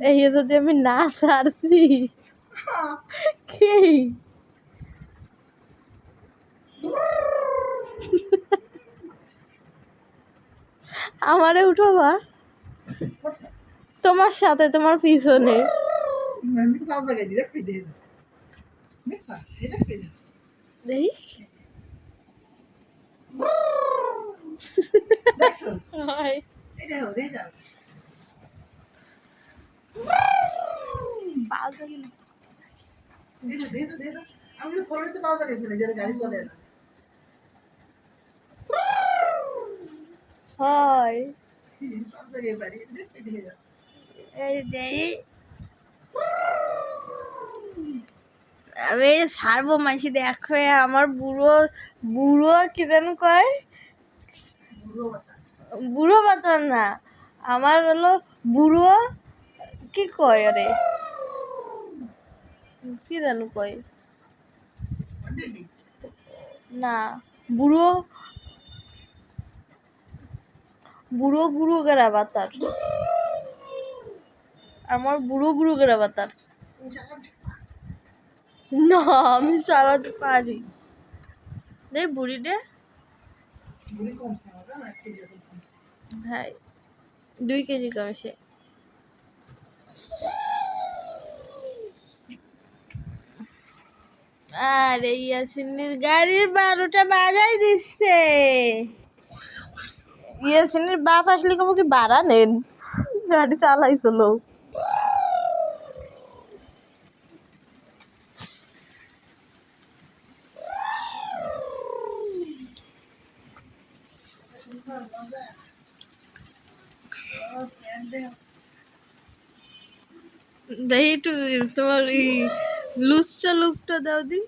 এই যদি আমি না ছাড়ছি কি আমারে উঠোবা তোমার সাথে তোমার পিছনে দেই আমি তো ফোনে তো পাওয়া যাবে যে গাড়ি চলে না হয় সব জায়গায় বাড়ি দিয়ে যাও এই যে আমি ছাড়বো মাসি দেখো আমার বুড়ো বুড়ো কি যেন কয় বুড়ো বাতার না আমার হলো বুড়ো কি কয় আরে কি যেন কয় না বুড়ো বুড়ো গুরু গেরা বাতার আমার বুড়ো গুরু গেরা বাতার না আমি চালাতে পারি দেখ বুড়ি রে হ্যাঁ 2 কেজি কমছে আরে ইয়াসিনের গাড়ির 12টা বাজাই দিচ্ছে ইয়াসিনের বাপ আসলে কব কি ভাড়া নেন গাড়ি চালাইছিল দেখি একটু তোমার এই লুচটা লুকটা দাও দি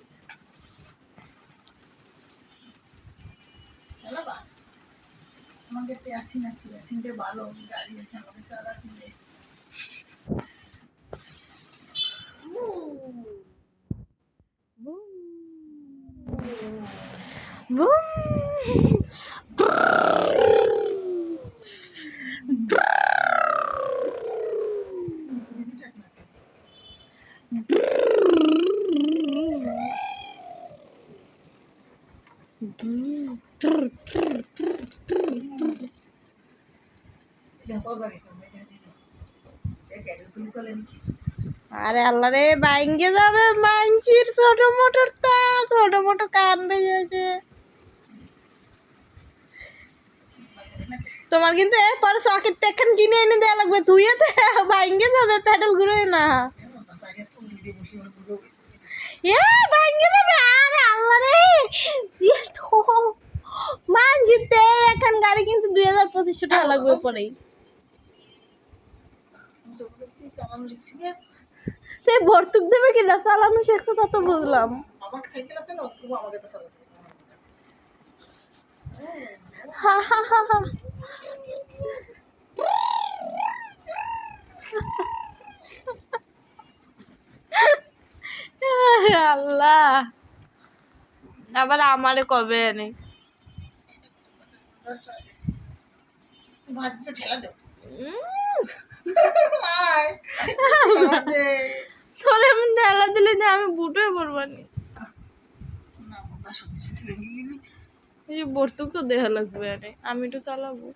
আমাকে আসি না সিনটা ভালো গাড়ি আছে আমাকে চালাতে দে আরে আল্লাহ রে বাইঙ্গে যাবে মানছির ছোট মোটর তা ছোট মোটো কান বেজেছে তোমার কিন্তু পরে সকেট এখন কিনে এনে দেওয়া লাগবে তুই তো বাইঙ্গে যাবে প্যাডেল ঘুরে না এ বাইঙ্গে যাবে আরে আল্লাহ রে মানছিতে এখন গাড়ি কিন্তু 2500 টাকা লাগবে পরেই সে ভর্তুক দেবে কিনা চালানো শিখছো তা তো বুঝলাম আমাকে সাইকেল আছে না তুমি আমাকে তো চালাতে হা হা হা হা আল্লাহ আবার আমারে কবে এনে ভাতটা ঠেলা দাও তোরে আমি ঢেলা দিলে যে আমি বুটোই পড়বানি না বাবা সত্যি সত্যি ভেঙে গেলি এই যে ভর্তুক তো দেয়া লাগবে এনে আমি তো চালাবো